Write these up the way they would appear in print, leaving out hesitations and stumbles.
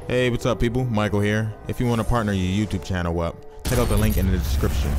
Hey, what's up people? Michael here. If you want to partner your YouTube channel up, check out the link in the description.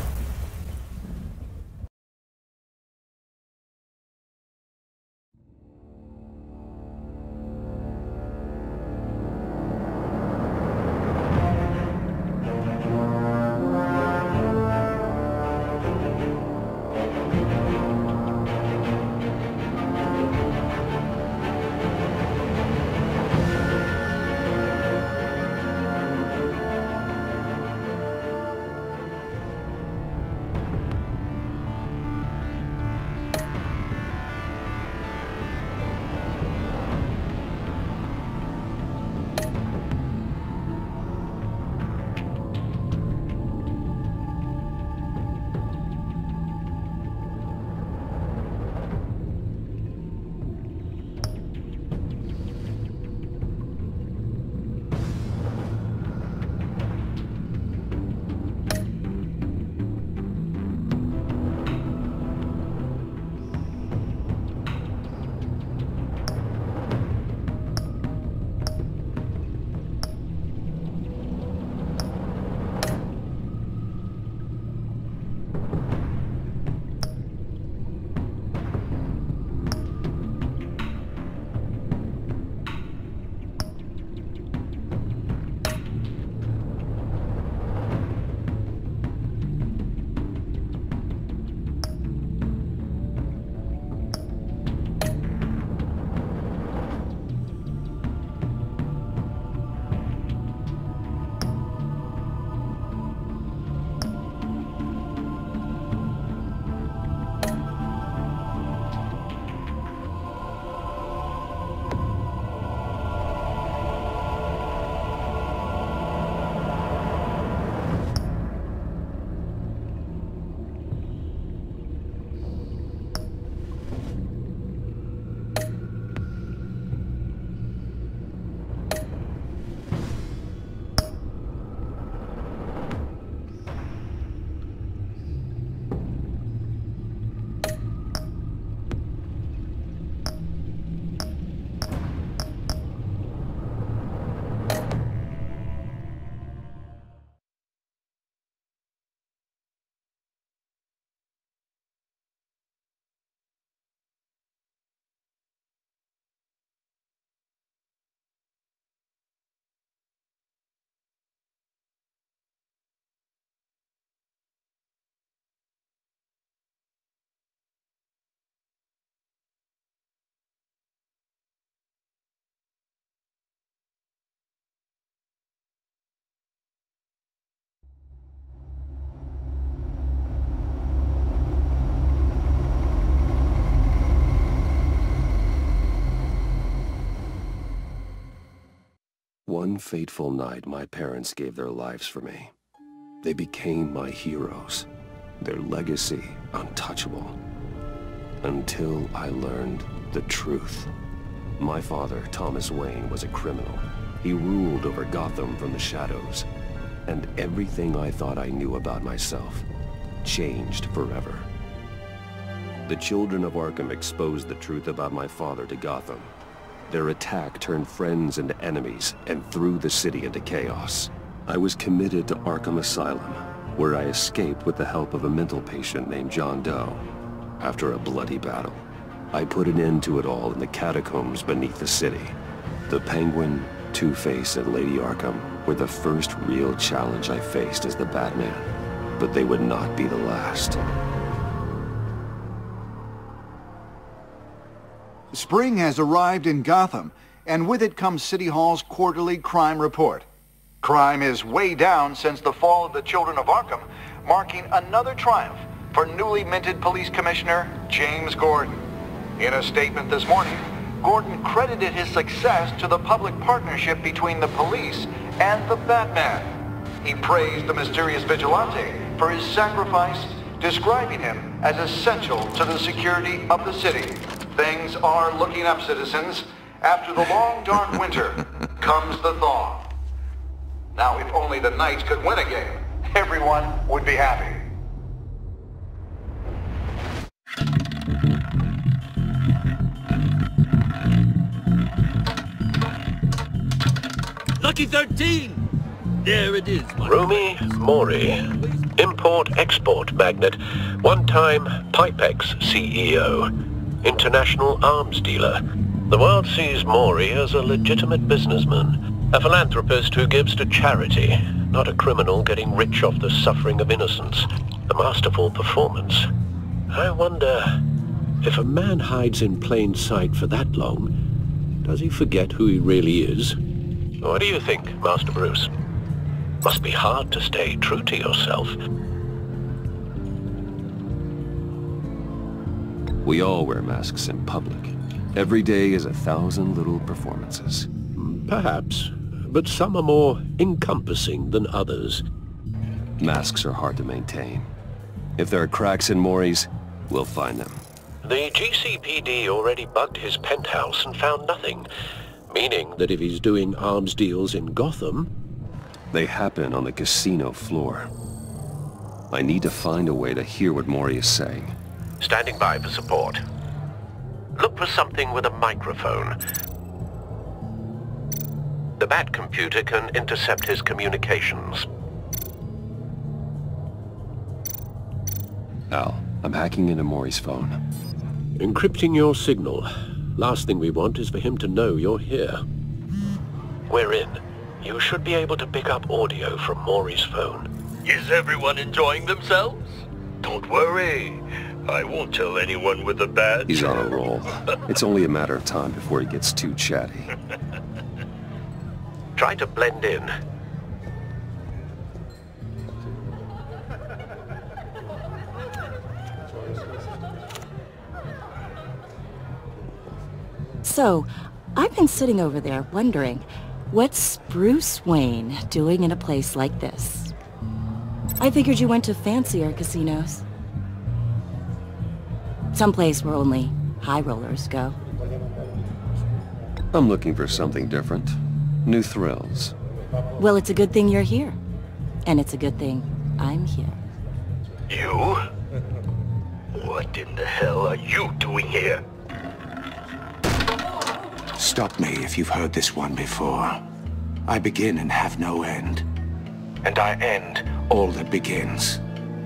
One fateful night, my parents gave their lives for me. They became my heroes, their legacy untouchable. Until I learned the truth. My father, Thomas Wayne, was a criminal. He ruled over Gotham from the shadows. And everything I thought I knew about myself changed forever. The children of Arkham exposed the truth about my father to Gotham. Their attack turned friends into enemies and threw the city into chaos. I was committed to Arkham Asylum, where I escaped with the help of a mental patient named John Doe. After a bloody battle, I put an end to it all in the catacombs beneath the city. The Penguin, Two-Face, and Lady Arkham were the first real challenge I faced as the Batman, but they would not be the last. Spring has arrived in Gotham, and with it comes City Hall's quarterly crime report. Crime is way down since the fall of the Children of Arkham, marking another triumph for newly minted Police Commissioner James Gordon. In a statement this morning, Gordon credited his success to the public partnership between the police and the Batman. He praised the mysterious vigilante for his sacrifice, describing him as essential to the security of the city. Things are looking up, citizens. After the long, dark winter comes the thaw. Now, if only the Knights could win a game, everyone would be happy. The Lucky 13! There it is. Rumi Mori, import-export magnate, one-time Pipex CEO, international arms dealer. The world sees Mori as a legitimate businessman, a philanthropist who gives to charity, not a criminal getting rich off the suffering of innocence. A masterful performance. I wonder, if a man hides in plain sight for that long, does he forget who he really is? What do you think, Master Bruce? Must be hard to stay true to yourself. We all wear masks in public. Every day is 1,000 little performances. Perhaps, but some are more encompassing than others. Masks are hard to maintain. If there are cracks in Mori's, we'll find them. The GCPD already bugged his penthouse and found nothing, meaning that if he's doing arms deals in Gotham, they happen on the casino floor. I need to find a way to hear what Mori is saying. Standing by for support. Look for something with a microphone. The Bat computer can intercept his communications. Al, I'm hacking into Mori's phone. Encrypting your signal. Last thing we want is for him to know you're here. We're in. You should be able to pick up audio from Mori's phone. Is everyone enjoying themselves? Don't worry. I won't tell anyone with a badge. He's on a roll. It's only a matter of time before he gets too chatty. Try to blend in. So, I've been sitting over there wondering, what's Bruce Wayne doing in a place like this? I figured you went to fancier casinos. Someplace where only high rollers go. I'm looking for something different. New thrills. Well, it's a good thing you're here. And it's a good thing I'm here. You? What in the hell are you doing here? Stop me if you've heard this one before. I begin and have no end. And I end all that begins.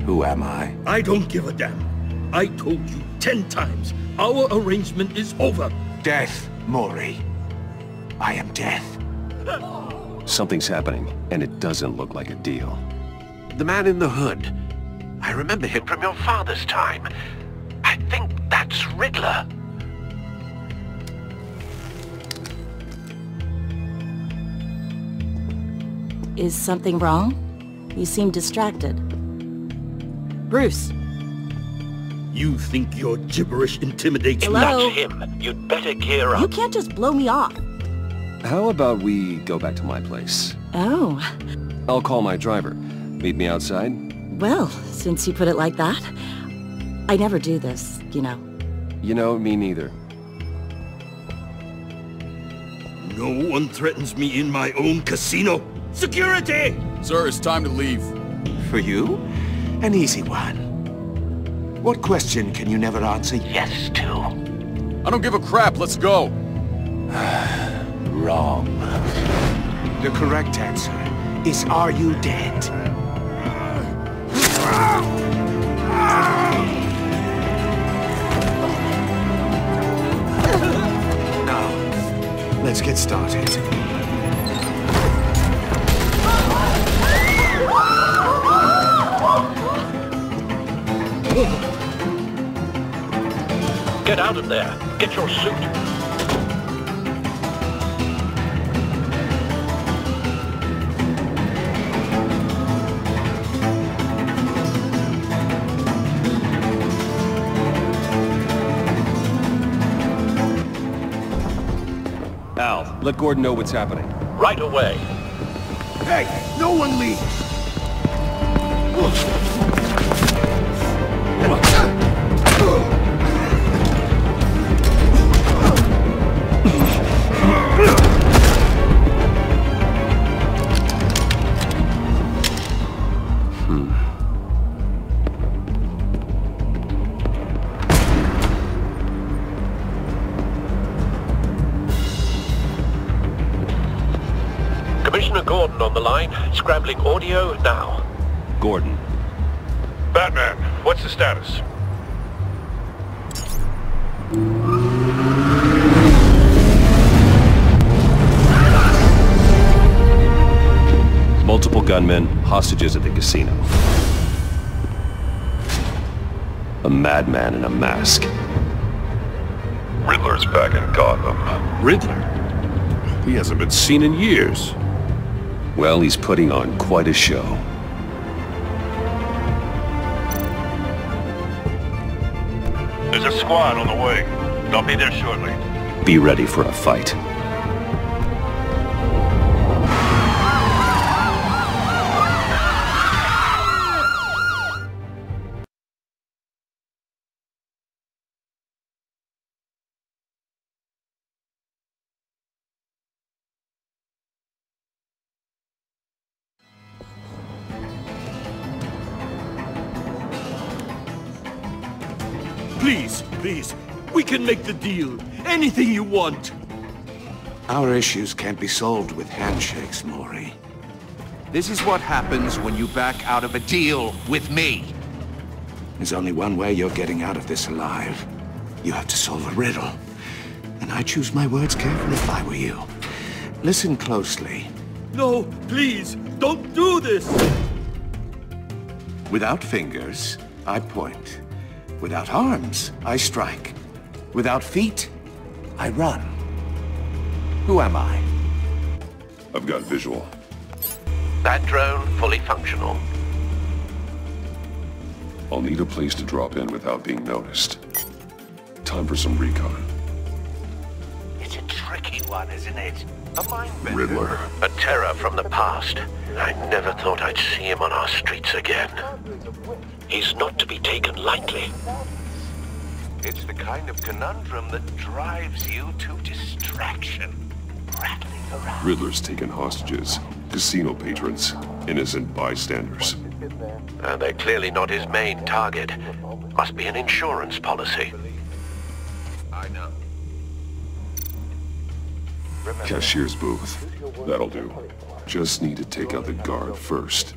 Who am I? I don't give a damn. I told you 10 times. Our arrangement is over. Death, Mori. I am death. Something's happening, and it doesn't look like a deal. The man in the hood. I remember him from your father's time. I think that's Riddler. Is something wrong? You seem distracted. Bruce. You think your gibberish intimidates me? Hello? That's him. You'd better gear up. You can't just blow me off. How about we go back to my place? Oh. I'll call my driver. Meet me outside? Well, since you put it like that, I never do this, you know. You know, me neither. No one threatens me in my own casino. Security! Sir, it's time to leave. For you? An easy one. What question can you never answer yes to? I don't give a crap, let's go. Wrong. The correct answer is, are you dead? Now, let's get started. Get out of there. Get your suit. Al, let Gordon know what's happening. Right away. Hey, no one leaves! Commissioner Gordon on the line, scrambling audio now. Gordon. Batman, what's the status? Multiple gunmen, hostages at the casino. A madman in a mask. Riddler's back in Gotham. Riddler? He hasn't been seen in years. Well, he's putting on quite a show. There's a squad on the way. They'll be there shortly. Be ready for a fight. Please, we can make the deal. Anything you want. Our issues can't be solved with handshakes, Maury. This is what happens when you back out of a deal with me. There's only one way you're getting out of this alive. You have to solve a riddle. And I choose my words carefully if I were you. Listen closely. No, please, don't do this! Without fingers, I point. Without arms, I strike. Without feet, I run. Who am I? I've got visual. That drone fully functional. I'll need a place to drop in without being noticed. Time for some recon. It's a tricky one, isn't it? A mind bender. Riddler. A terror from the past. I never thought I'd see him on our streets again. He's not to be taken lightly. It's the kind of conundrum that drives you to distraction. Rattling around. Riddler's taken hostages. Casino patrons. Innocent bystanders. They're clearly not his main target. Must be an insurance policy. I know. Cashier's booth. That'll do. Just need to take out the guard first.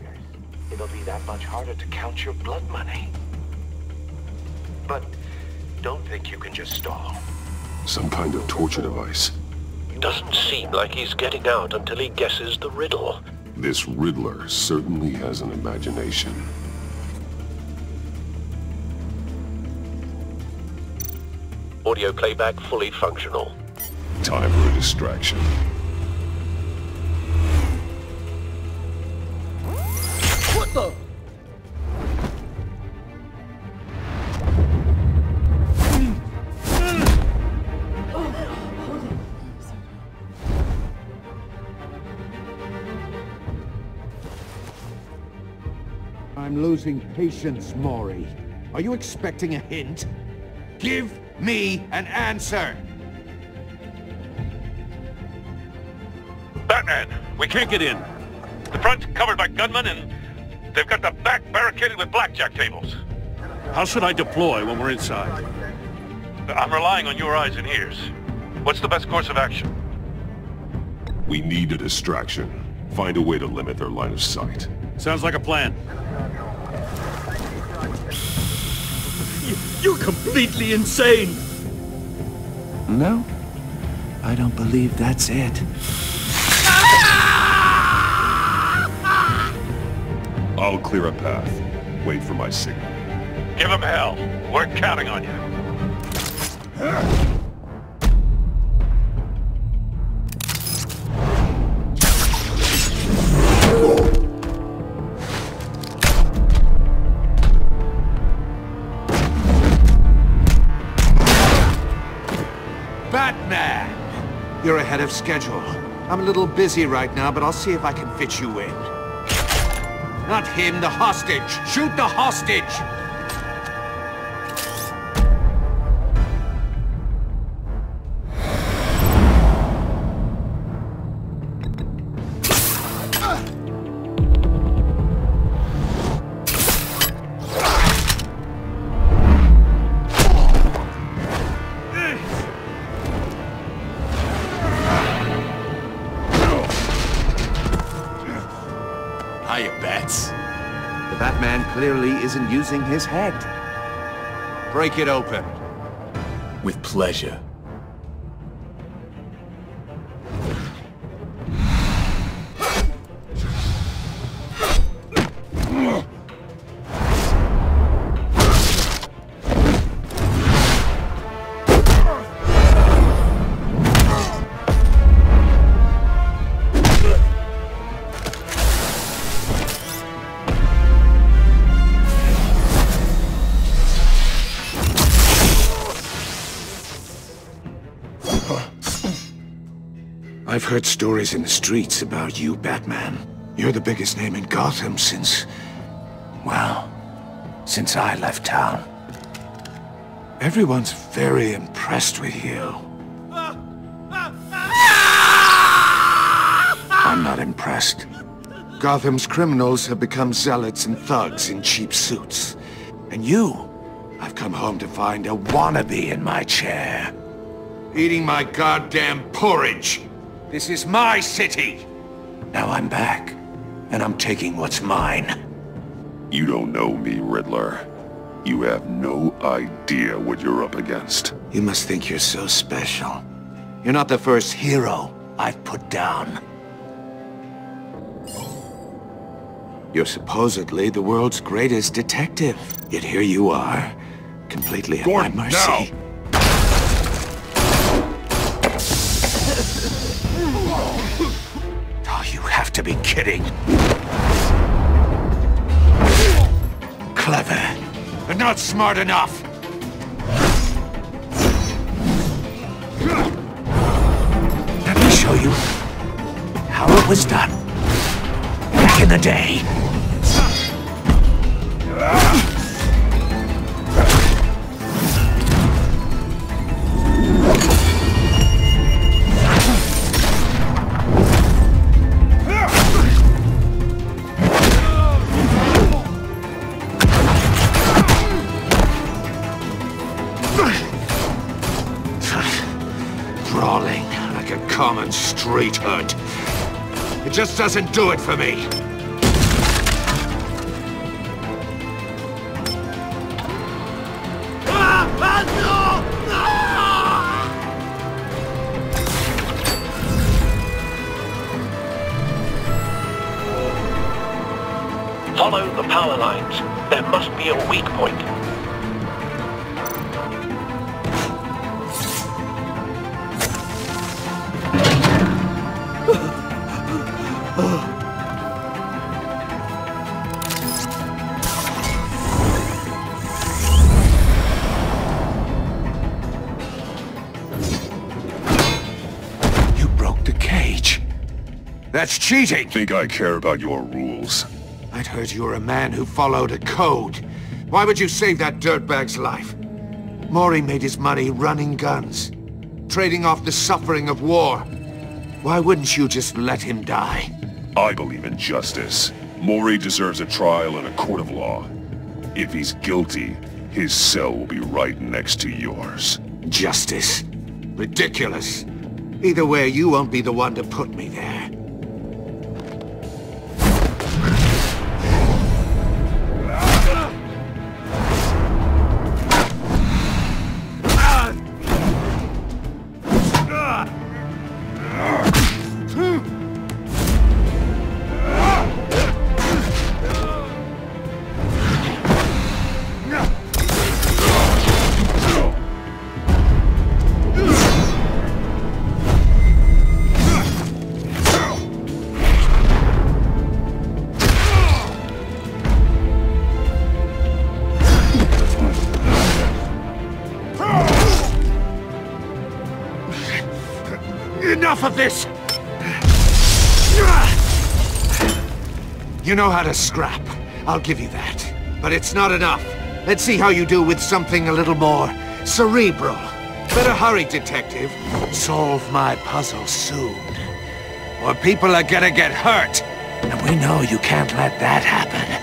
It'll be that much harder to count your blood money. But don't think you can just stall. Some kind of torture device. Doesn't seem like he's getting out until he guesses the riddle. This Riddler certainly has an imagination. Audio playback fully functional. Time for a distraction. What the? I'm losing patience, Maury. Are you expecting a hint? Give me an answer! Batman! We can't get in. The front's covered by gunmen and they've got the back barricaded with blackjack tables. How should I deploy when we're inside? I'm relying on your eyes and ears. What's the best course of action? We need a distraction. Find a way to limit their line of sight. Sounds like a plan. You're completely insane! No, I don't believe that's it. I'll clear a path. Wait for my signal. Give them hell. We're counting on you. Batman! You're ahead of schedule. I'm a little busy right now, but I'll see if I can fit you in. Not him, the hostage! Shoot the hostage! Hiya, Bats. The Batman clearly isn't using his head. Break it open. With pleasure. I've heard stories in the streets about you, Batman. You're the biggest name in Gotham since... well, since I left town. Everyone's very impressed with you. I'm not impressed. Gotham's criminals have become zealots and thugs in cheap suits. And you, I've come home to find a wannabe in my chair. Eating my goddamn porridge. This is my city! Now I'm back, and I'm taking what's mine. You don't know me, Riddler. You have no idea what you're up against. You must think you're so special. You're not the first hero I've put down. You're supposedly the world's greatest detective. Yet here you are, completely at my mercy. Now. Oh, you have to be kidding. Clever, but not smart enough. Let me show you how it was done back in the day. Brawling like a common street hood. It just doesn't do it for me. Follow the power lines. There must be a weak point. You broke the cage. That's cheating! Think I care about your rules? I'd heard you were a man who followed a code. Why would you save that dirtbag's life? Maury made his money running guns, trading off the suffering of war. Why wouldn't you just let him die? I believe in justice. Maury deserves a trial in a court of law. If he's guilty, his cell will be right next to yours. Justice? Ridiculous. Either way, you won't be the one to put me there. Enough of this! You know how to scrap. I'll give you that. But it's not enough. Let's see how you do with something a little more cerebral. Better hurry, detective. Solve my puzzle soon. Or people are gonna get hurt. And we know you can't let that happen.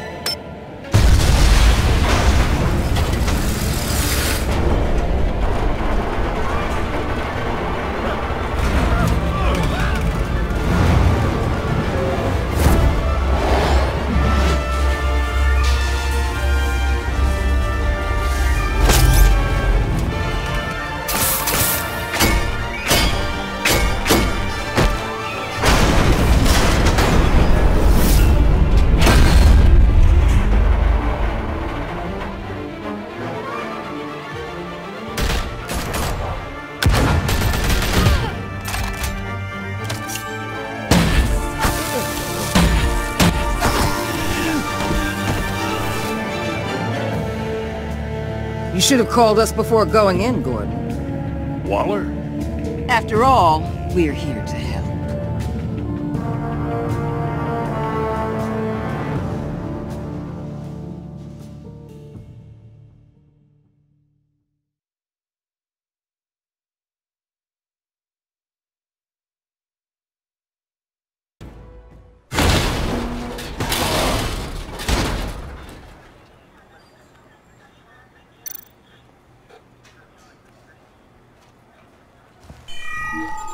You should have called us before going in, Gordon. Waller? After all, we're here to help.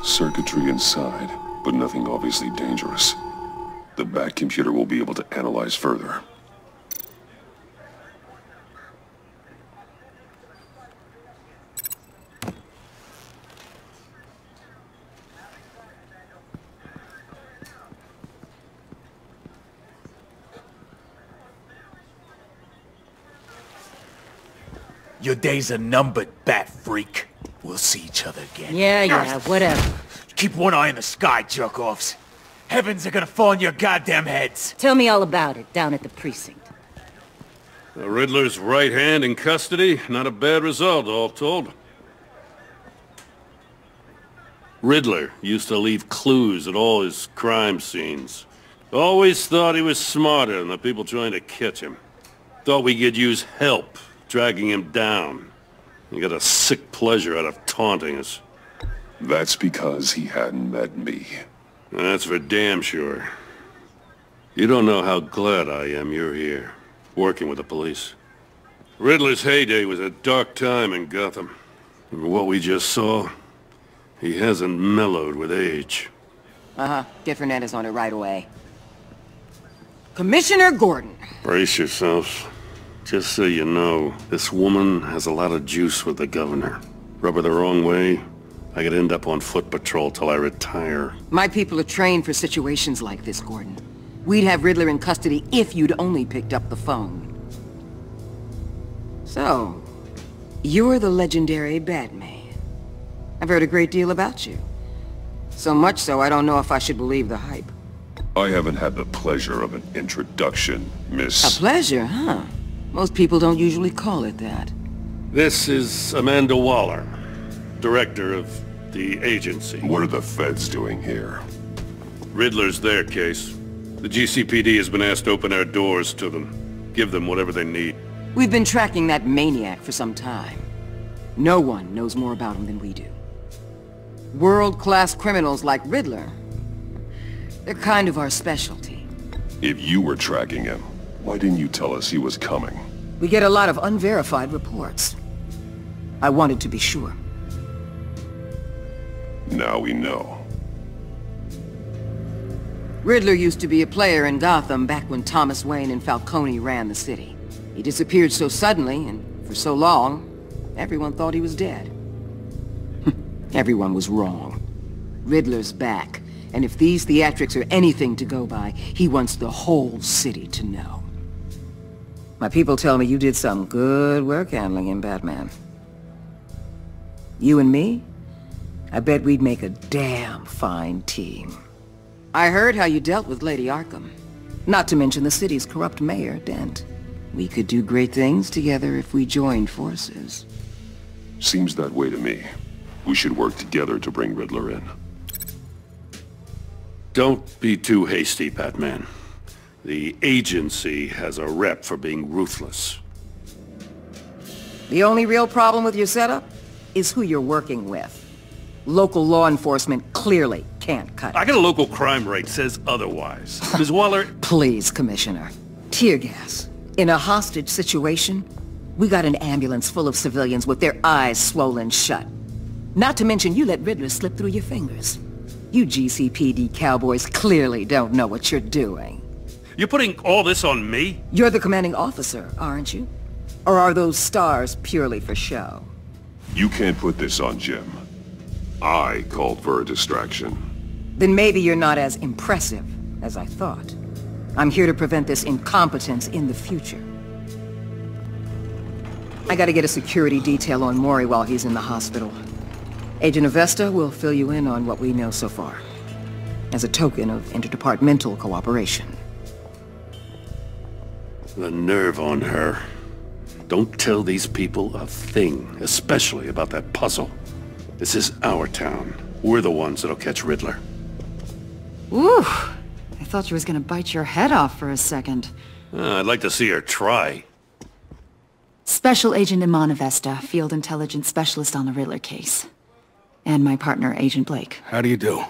Circuitry inside, but nothing obviously dangerous. The back computer will be able to analyze further. Your days are numbered, bat freak. We'll see each other again. Yeah, whatever. Keep one eye in the sky, jerk-offs. Heavens are gonna fall on your goddamn heads. Tell me all about it, down at the precinct. The Riddler's right hand in custody. Not a bad result, all told. Riddler used to leave clues at all his crime scenes. Always thought he was smarter than the people trying to catch him. Thought we could use help dragging him down. He got a sick pleasure out of taunting us. That's because he hadn't met me. That's for damn sure. You don't know how glad I am you're here, working with the police. Riddler's heyday was a dark time in Gotham. And what we just saw, he hasn't mellowed with age. Get Fernandez on it right away. Commissioner Gordon. Brace yourselves. Just so you know, this woman has a lot of juice with the governor. Rub her the wrong way, I could end up on foot patrol till I retire. My people are trained for situations like this, Gordon. We'd have Riddler in custody if you'd only picked up the phone. So, you're the legendary Batman. I've heard a great deal about you. So much so, I don't know if I should believe the hype. I haven't had the pleasure of an introduction, Miss... A pleasure, huh? Most people don't usually call it that. This is Amanda Waller, director of the agency. What are the feds doing here? Riddler's their case. The GCPD has been asked to open our doors to them. Give them whatever they need. We've been tracking that maniac for some time. No one knows more about him than we do. World-class criminals like Riddler, they're kind of our specialty. If you were tracking him, why didn't you tell us he was coming? We get a lot of unverified reports. I wanted to be sure. Now we know. Riddler used to be a player in Gotham back when Thomas Wayne and Falcone ran the city. He disappeared so suddenly and for so long, everyone thought he was dead. Everyone was wrong. Riddler's back, and if these theatrics are anything to go by, he wants the whole city to know. My people tell me you did some good work handling him, Batman. You and me? I bet we'd make a damn fine team. I heard how you dealt with Lady Arkham. Not to mention the city's corrupt mayor, Dent. We could do great things together if we joined forces. Seems that way to me. We should work together to bring Riddler in. Don't be too hasty, Batman. The agency has a rep for being ruthless. The only real problem with your setup is who you're working with. Local law enforcement clearly can't cut it. I got a local crime rate says otherwise. Ms. Waller... Please, Commissioner. Tear gas. In a hostage situation, we got an ambulance full of civilians with their eyes swollen shut. Not to mention you let Riddler slip through your fingers. You GCPD cowboys clearly don't know what you're doing. You're putting all this on me? You're the commanding officer, aren't you? Or are those stars purely for show? You can't put this on Jim. I called for a distraction. Then maybe you're not as impressive as I thought. I'm here to prevent this incompetence in the future. I gotta get a security detail on Maury while he's in the hospital. Agent Avesta will fill you in on what we know so far, as a token of interdepartmental cooperation. The nerve on her. Don't tell these people a thing, especially about that puzzle. This is our town. We're the ones that'll catch Riddler. Ooh, I thought she was gonna bite your head off for a second. I'd like to see her try. Special Agent Imana Vesta, Field Intelligence Specialist on the Riddler case. And my partner, Agent Blake. How do you do?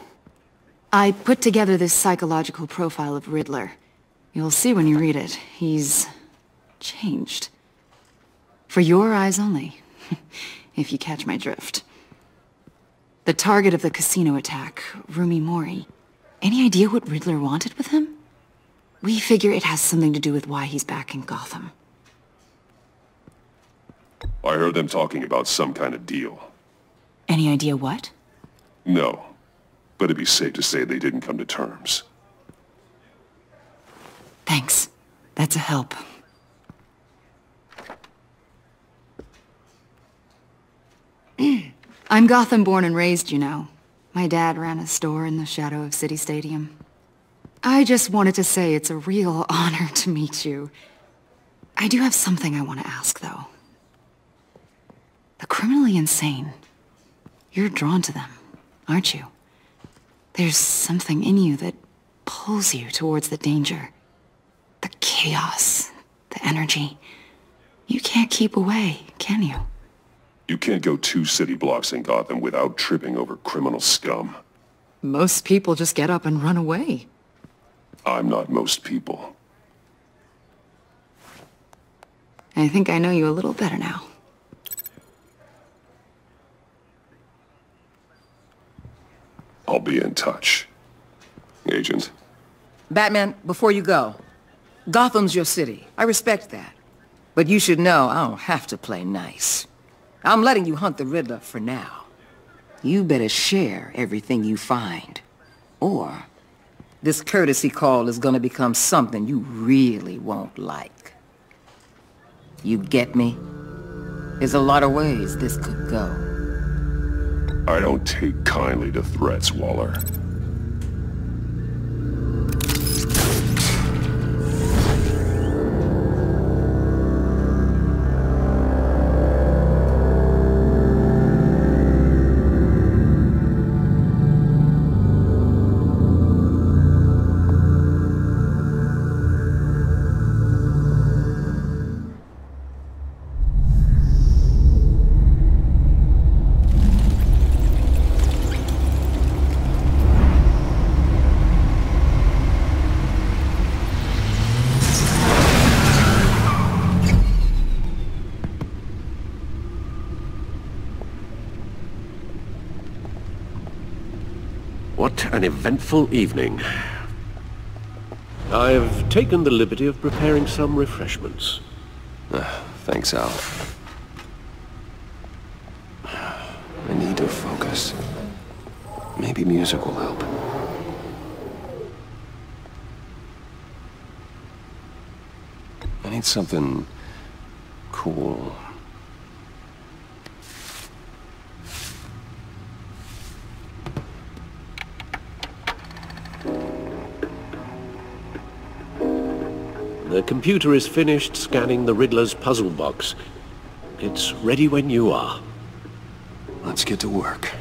I put together this psychological profile of Riddler. You'll see when you read it. He's changed. For your eyes only, if you catch my drift. The target of the casino attack, Rumi Mori. Any idea what Riddler wanted with him? We figure it has something to do with why he's back in Gotham. I heard them talking about some kind of deal. Any idea what? No, but it'd be safe to say they didn't come to terms. Thanks. That's a help. I'm Gotham born and raised, you know. My dad ran a store in the shadow of City Stadium. I just wanted to say it's a real honor to meet you. I do have something I want to ask, though. The criminally insane. You're drawn to them, aren't you? There's something in you that pulls you towards the danger. The chaos, the energy. You can't keep away, can you? You can't go 2 city blocks in Gotham without tripping over criminal scum. Most people just get up and run away. I'm not most people. I think I know you a little better now. I'll be in touch. Agent. Batman, before you go, Gotham's your city. I respect that. But you should know I don't have to play nice. I'm letting you hunt the Riddler for now. You better share everything you find. Or this courtesy call is gonna become something you really won't like. You get me? There's a lot of ways this could go. I don't take kindly to threats, Waller. What an eventful evening. I've taken the liberty of preparing some refreshments. Thanks, Al. I need to focus. Maybe music will help. I need something cool. The computer is finished scanning the Riddler's puzzle box. It's ready when you are. Let's get to work.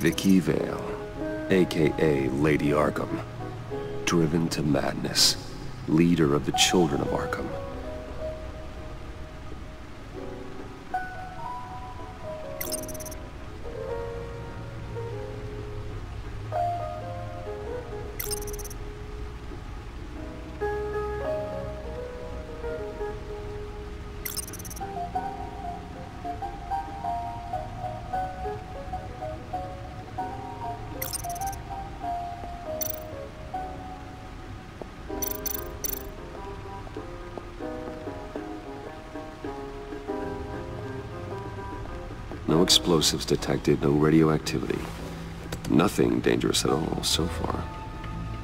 Vicky Vale, a.k.a. Lady Arkham. Driven to madness. Leader of the Children of Arkham. No explosives detected, no radioactivity. Nothing dangerous at all so far.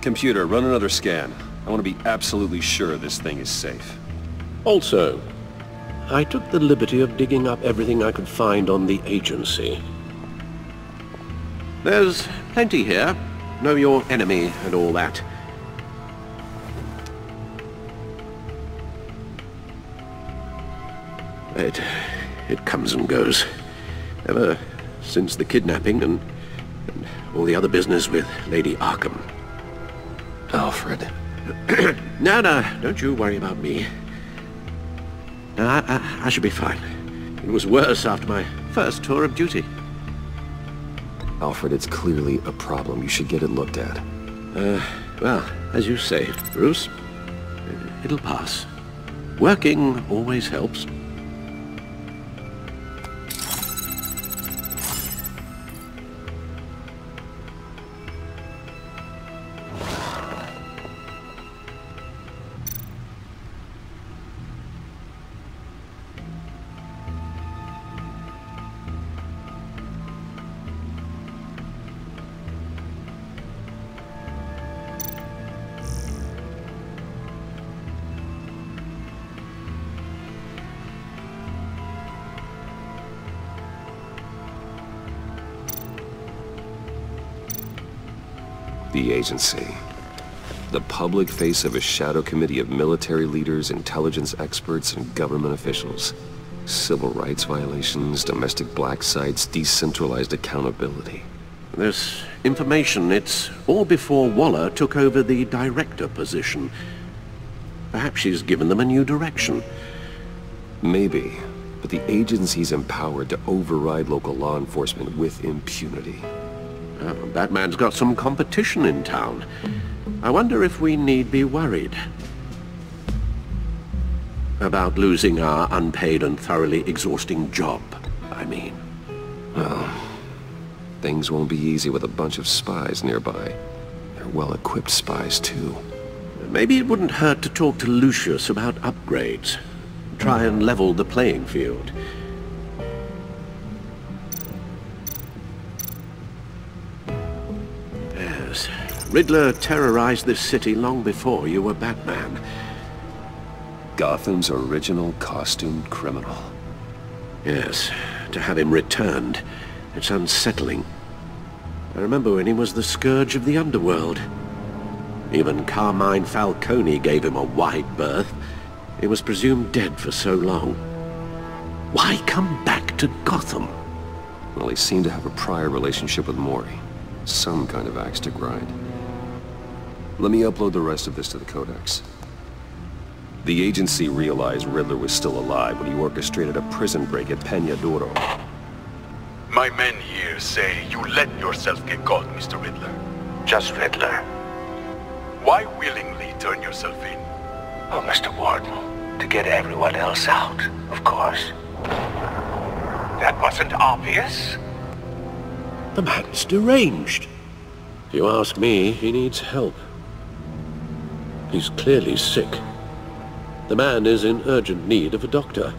Computer, run another scan. I want to be absolutely sure this thing is safe. Also, I took the liberty of digging up everything I could find on the agency. There's plenty here. Know your enemy and all that. It comes and goes. Ever since the kidnapping and all the other business with Lady Arkham. Alfred. No, don't you worry about me. No, I should be fine. It was worse after my first tour of duty. Alfred, it's clearly a problem. You should get it looked at. Well, as you say, Bruce, it'll pass. Working always helps. The agency. The public face of a shadow committee of military leaders, intelligence experts, and government officials. Civil rights violations, domestic black sites, decentralized accountability. This information, it's all before Waller took over the director position. Perhaps she's given them a new direction. Maybe, but the agency's empowered to override local law enforcement with impunity. Batman's got some competition in town. I wonder if we need be worried about losing our unpaid and thoroughly exhausting job, I mean. Well, things won't be easy with a bunch of spies nearby. They're well-equipped spies, too. Maybe it wouldn't hurt to talk to Lucius about upgrades. Try and level the playing field. Yes, Riddler terrorized this city long before you were Batman. Gotham's original costumed criminal. Yes, to have him returned, it's unsettling. I remember when he was the scourge of the underworld. Even Carmine Falcone gave him a wide berth. He was presumed dead for so long. Why come back to Gotham? Well, he seemed to have a prior relationship with Mori. Some kind of axe to grind. Let me upload the rest of this to the Codex. The agency realized Riddler was still alive when he orchestrated a prison break at Peñadoro. My men here say you let yourself get caught, Mr. Riddler. Just Riddler. Why willingly turn yourself in? Oh, Mr. Warden, to get everyone else out, of course. That wasn't obvious? The man's deranged. If you ask me, he needs help. He's clearly sick. The man is in urgent need of a doctor.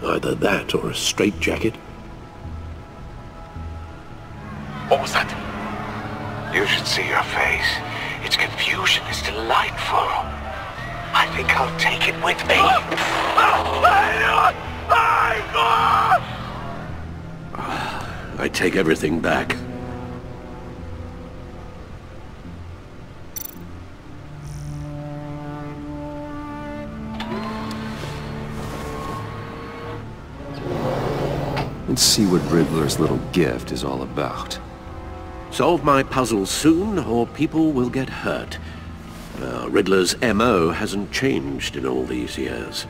Either that or a straitjacket. What was that? You should see your face. Its confusion is delightful. I think I'll take it with me. I take everything back. Let's see what Riddler's little gift is all about. Solve my puzzles soon, or people will get hurt. Riddler's M.O. hasn't changed in all these years.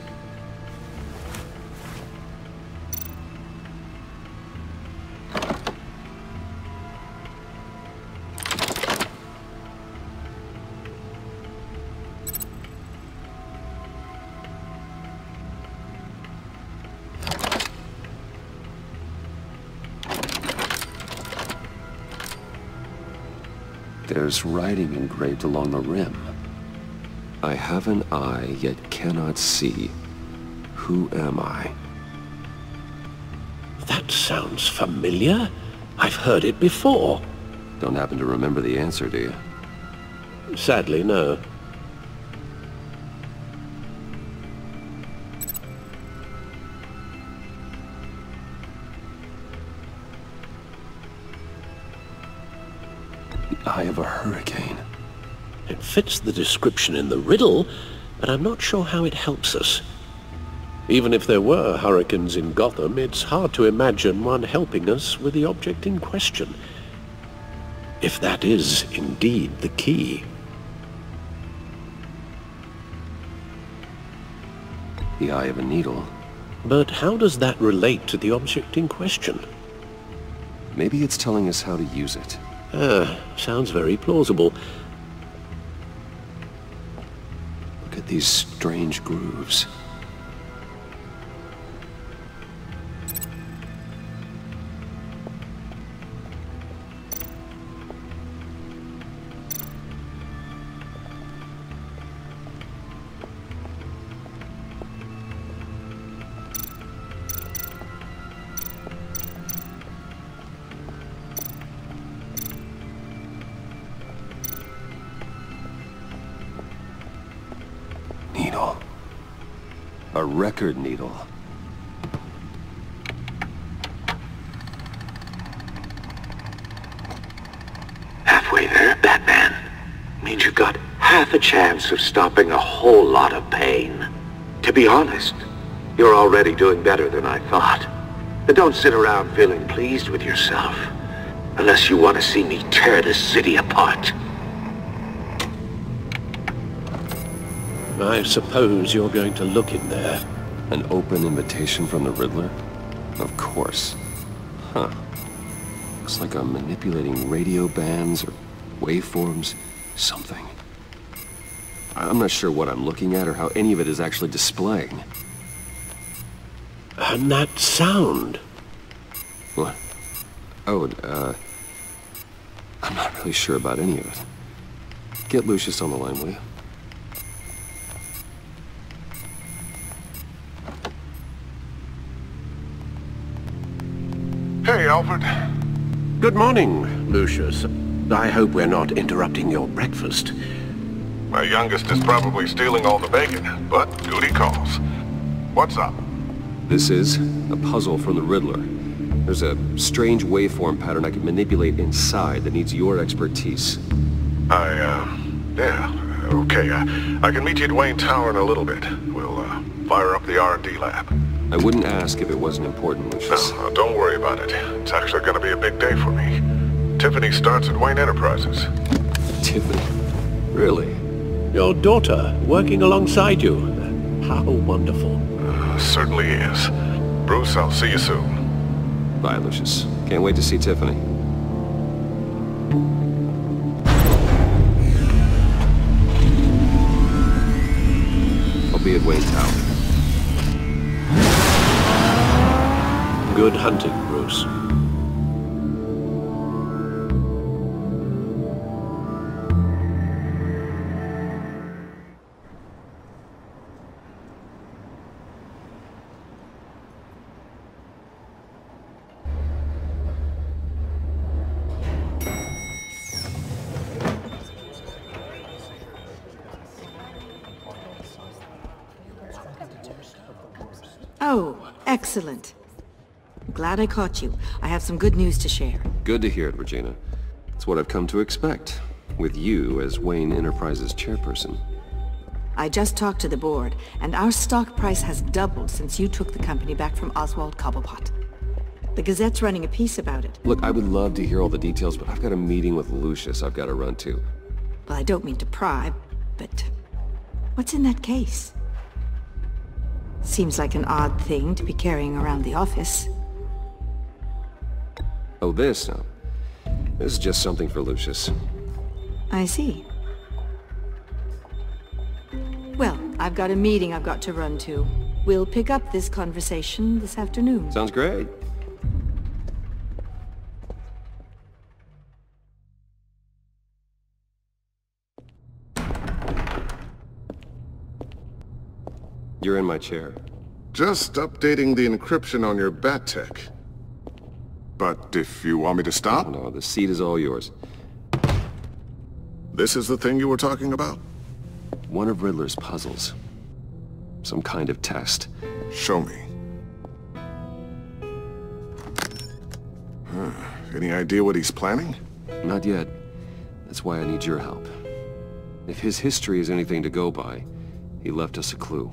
There's writing engraved along the rim. I have an eye, yet cannot see. Who am I? That sounds familiar. I've heard it before. Don't happen to remember the answer, do you? Sadly, no. eye of a hurricane. It fits the description in the riddle, but I'm not sure how it helps us. Even if there were hurricanes in Gotham, it's hard to imagine one helping us with the object in question. If that is indeed the key. The eye of a needle. But how does that relate to the object in question? Maybe it's telling us how to use it. Sounds very plausible. Look at these strange grooves. A record needle. Halfway there, Batman. Means you got half a chance of stopping a whole lot of pain. To be honest, you're already doing better than I thought. But don't sit around feeling pleased with yourself, unless you want to see me tear this city apart. I suppose you're going to look in there. An open invitation from the Riddler? Of course. Huh. Looks like I'm manipulating radio bands or waveforms. Something. I'm not sure what I'm looking at or how any of it is actually displaying. And that sound? What? Oh, I'm not really sure about any of it. Get Lucius on the line, will you? Hey, Alfred. Good morning, Lucius. I hope we're not interrupting your breakfast. My youngest is probably stealing all the bacon, but duty calls. What's up? This is a puzzle from the Riddler. There's a strange waveform pattern I can manipulate inside that needs your expertise. Yeah, okay. I can meet you at Wayne Tower in a little bit. We'll, fire up the R&D lab. I wouldn't ask if it wasn't important, Lucius. No, don't worry about it. It's actually gonna be a big day for me. Tiffany starts at Wayne Enterprises. Tiffany? Really? Your daughter, working alongside you. How wonderful. Certainly is. Bruce, I'll see you soon. Bye, Lucius. Can't wait to see Tiffany. I'll be at Wayne Tower. Good hunting, Bruce. Oh, excellent. Glad I caught you. I have some good news to share. Good to hear it, Regina. It's what I've come to expect, with you as Wayne Enterprises chairperson. I just talked to the board, and our stock price has doubled since you took the company back from Oswald Cobblepot. The Gazette's running a piece about it. Look, I would love to hear all the details, but I've got a meeting with Lucius I've got to run to. Well, I don't mean to pry, but what's in that case? Seems like an odd thing to be carrying around the office. Oh, this? No. This is just something for Lucius. I see. Well, I've got a meeting I've got to run to. We'll pick up this conversation this afternoon. Sounds great. You're in my chair. Just updating the encryption on your Bat-Tech. But if you want me to stop? No, the seat is all yours. This is the thing you were talking about? One of Riddler's puzzles. Some kind of test. Show me. Any idea what he's planning? Not yet. That's why I need your help. If his history is anything to go by, he left us a clue.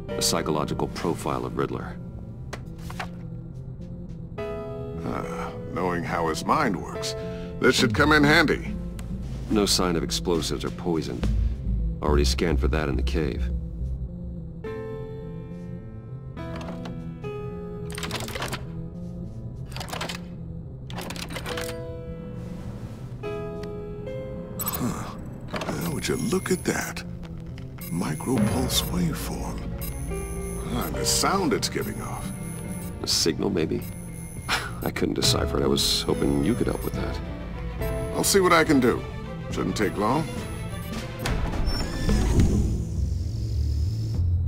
A psychological profile of Riddler. Knowing how his mind works, this should come in handy. No sign of explosives or poison. Already scanned for that in the cave. Would you look at that? Micro-pulse waveform. And the sound it's giving off. A signal, maybe? I couldn't decipher it. I was hoping you could help with that. I'll see what I can do. Shouldn't take long.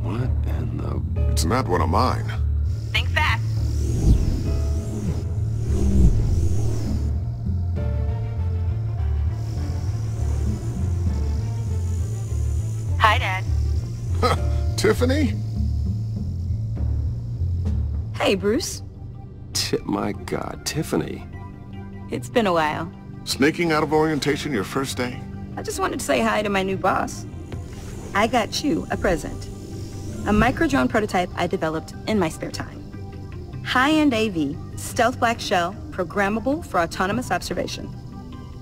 What in the... It's not one of mine. Think fast. Hi, Dad. Tiffany? Hey, Bruce. My God, Tiffany. It's been a while. Sneaking out of orientation your first day? I just wanted to say hi to my new boss. I got you a present. A micro-drone prototype I developed in my spare time. High-end AV, stealth black shell, programmable for autonomous observation.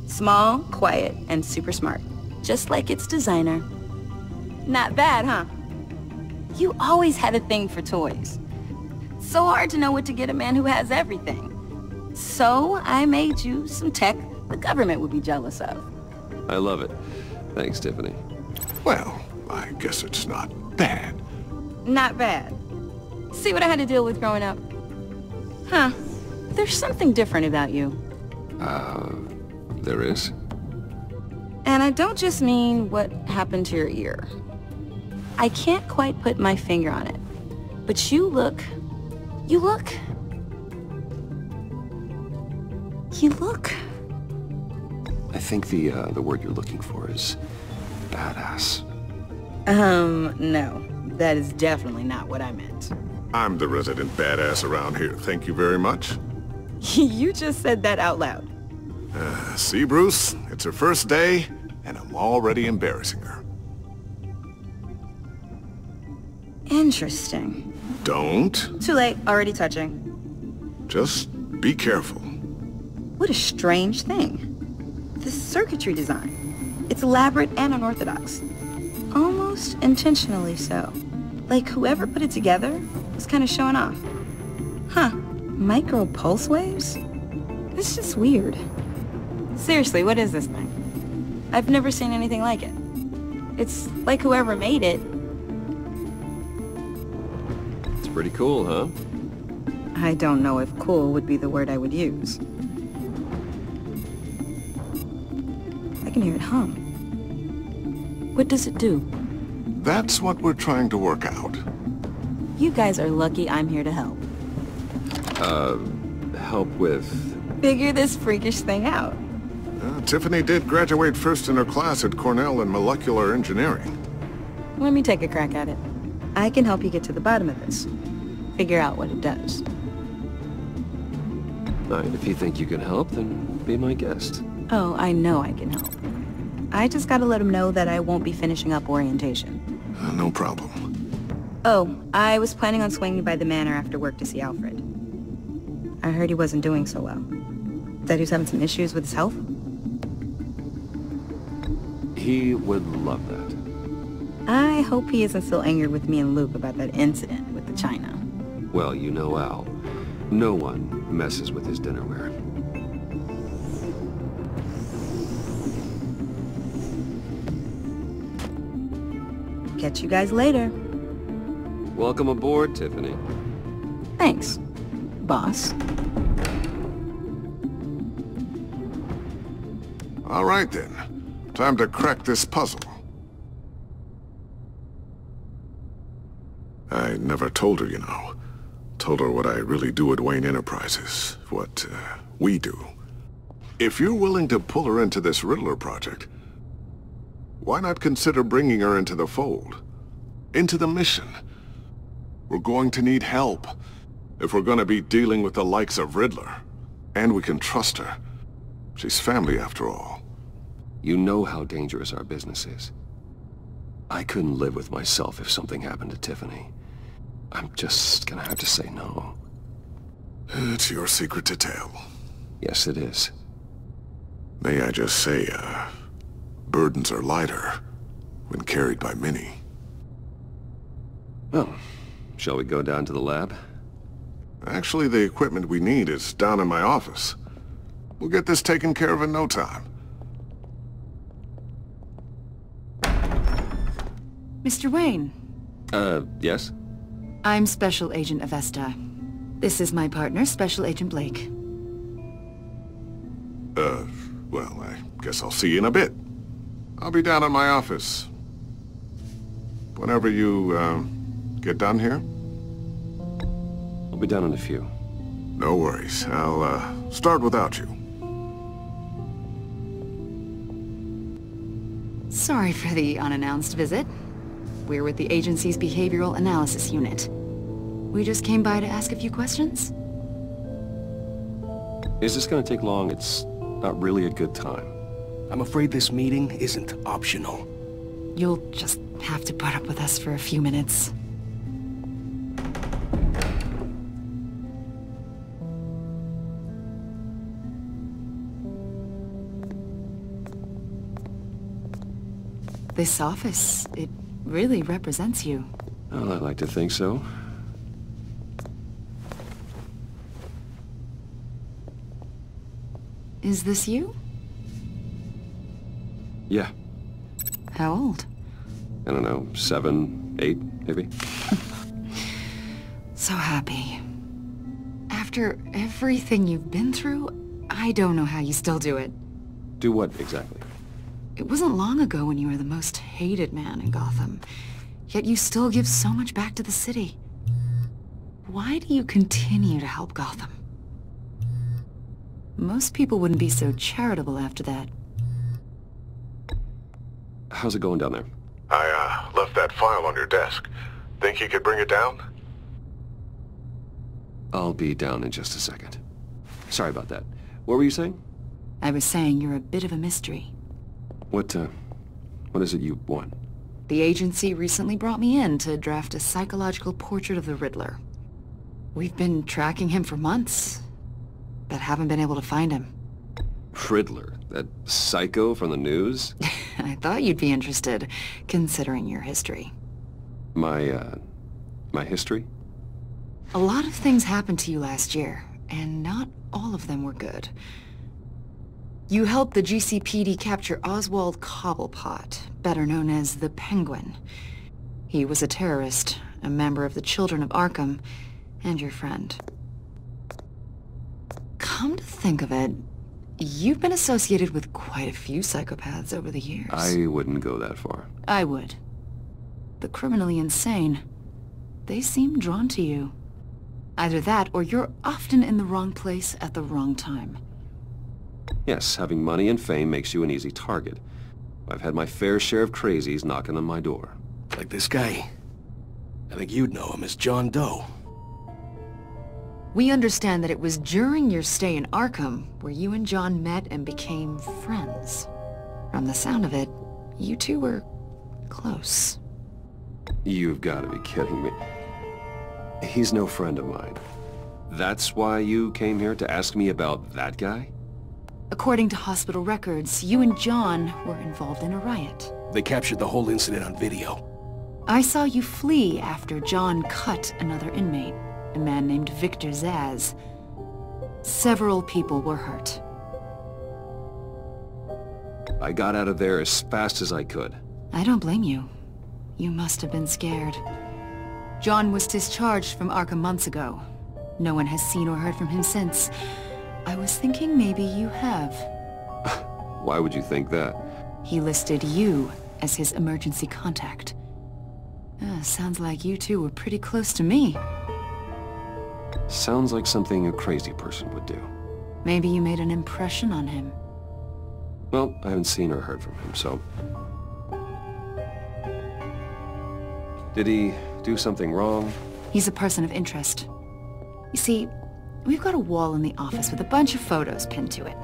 Small, quiet, and super smart. Just like its designer. Not bad, huh? You always had a thing for toys. So hard to know what to get a man who has everything. So I made you some tech the government would be jealous of. I love it. Thanks, Tiffany. Well, I guess it's not bad. Not bad. See what I had to deal with growing up? Huh. There's something different about you. There is? And I don't just mean what happened to your ear. I can't quite put my finger on it. But you look... I think the word you're looking for is badass. No. That is definitely not what I meant. I'm the resident badass around here. Thank you very much. You just said that out loud. See, Bruce? It's her first day, and I'm already embarrassing her. Interesting. Don't. Too late. Already touching. Just be careful. What a strange thing. The circuitry design. It's elaborate and unorthodox. Almost intentionally so. Like whoever put it together was kind of showing off. Huh. Micro pulse waves? It's just weird. Seriously, what is this thing? I've never seen anything like it. It's like whoever made it. It's pretty cool, huh? I don't know if cool would be the word I would use. I can hear it hum. What does it do? That's what we're trying to work out. You guys are lucky I'm here to help. Help with... Figure this freakish thing out. Tiffany did graduate first in her class at Cornell in molecular engineering. Let me take a crack at it. I can help you get to the bottom of this. Figure out what it does. Alright, if you think you can help, then be my guest. Oh, I know I can help. I just gotta let him know that I won't be finishing up orientation. No problem. Oh, I was planning on swinging by the manor after work to see Alfred. I heard he wasn't doing so well. That he was having some issues with his health? He would love that. I hope he isn't still angered with me and Luke about that incident with the china. Well, you know Al. No one messes with his dinnerware. Catch you guys later. Welcome aboard, Tiffany. Thanks, boss. All right, then. Time to crack this puzzle. I never told her, you know. Told her what I really do at Wayne Enterprises. What, we do. If you're willing to pull her into this Riddler project, why not consider bringing her into the fold? Into the mission? We're going to need help if we're going to be dealing with the likes of Riddler. And we can trust her. She's family after all. You know how dangerous our business is. I couldn't live with myself if something happened to Tiffany. I'm just gonna have to say no. It's your secret to tell. Yes, it is. May I just say, burdens are lighter when carried by many. Well, shall we go down to the lab? Actually, the equipment we need is down in my office. We'll get this taken care of in no time. Mr. Wayne. Yes? I'm Special Agent Avesta. This is my partner, Special Agent Blake. Well, I guess I'll see you in a bit. I'll be down in my office. Whenever you, get done here? I'll be down in a few. No worries. I'll, start without you. Sorry for the unannounced visit. We're with the agency's Behavioral Analysis Unit. We just came by to ask a few questions. Is this gonna take long? It's not really a good time. I'm afraid this meeting isn't optional. You'll just have to put up with us for a few minutes. This office, it really represents you. Well, I'd like to think so. Is this you? Yeah. How old? I don't know, 7, 8, maybe? So happy. After everything you've been through, I don't know how you still do it. Do what, exactly? It wasn't long ago when you were the most hated man in Gotham, yet you still give so much back to the city. Why do you continue to help Gotham? Most people wouldn't be so charitable after that. How's it going down there? I, left that file on your desk. Think you could bring it down? I'll be down in just a second. Sorry about that. What were you saying? I was saying you're a bit of a mystery. What is it you want? The agency recently brought me in to draft a psychological portrait of the Riddler. We've been tracking him for months, but haven't been able to find him. Riddler? That psycho from the news? I thought you'd be interested, considering your history. My history? A lot of things happened to you last year, and not all of them were good. You helped the GCPD capture Oswald Cobblepot, better known as the Penguin. He was a terrorist, a member of the Children of Arkham, and your friend. Come to think of it, you've been associated with quite a few psychopaths over the years. I wouldn't go that far. I would. The criminally insane, they seem drawn to you. Either that, or you're often in the wrong place at the wrong time. Yes, having money and fame makes you an easy target. I've had my fair share of crazies knocking on my door. Like this guy. I think you'd know him as John Doe. We understand that it was during your stay in Arkham where you and John met and became friends. From the sound of it, you two were close. You've got to be kidding me. He's no friend of mine. That's why you came here to ask me about that guy? According to hospital records, you and John were involved in a riot. They captured the whole incident on video. I saw you flee after John cut another inmate, a man named Victor Zaz. Several people were hurt. I got out of there as fast as I could. I don't blame you. You must have been scared. John was discharged from Arkham months ago. No one has seen or heard from him since. I was thinking maybe you have. Why would you think that? He listed you as his emergency contact. Sounds like you two were pretty close to me. Sounds like something a crazy person would do. Maybe you made an impression on him. Well, I haven't seen or heard from him, so... Did he do something wrong? He's a person of interest. You see, we've got a wall in the office with a bunch of photos pinned to it.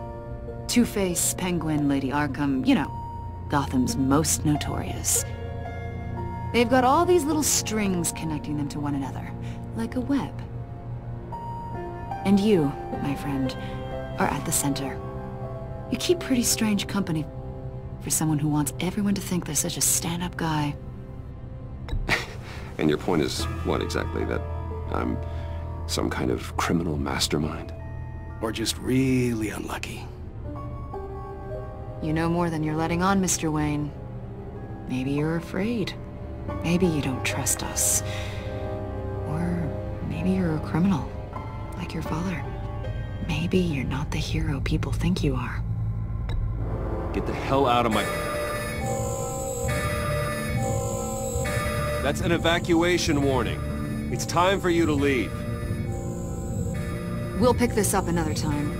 Two-Face, Penguin, Lady Arkham, you know, Gotham's most notorious. They've got all these little strings connecting them to one another, like a web. And you, my friend, are at the center. You keep pretty strange company for someone who wants everyone to think they're such a stand-up guy. And your point is what exactly? That I'm some kind of criminal mastermind? Or just really unlucky? You know more than you're letting on, Mr. Wayne. Maybe you're afraid. Maybe you don't trust us. Or maybe you're a criminal, like your father. Maybe you're not the hero people think you are. Get the hell out of my... That's an evacuation warning. It's time for you to leave. We'll pick this up another time.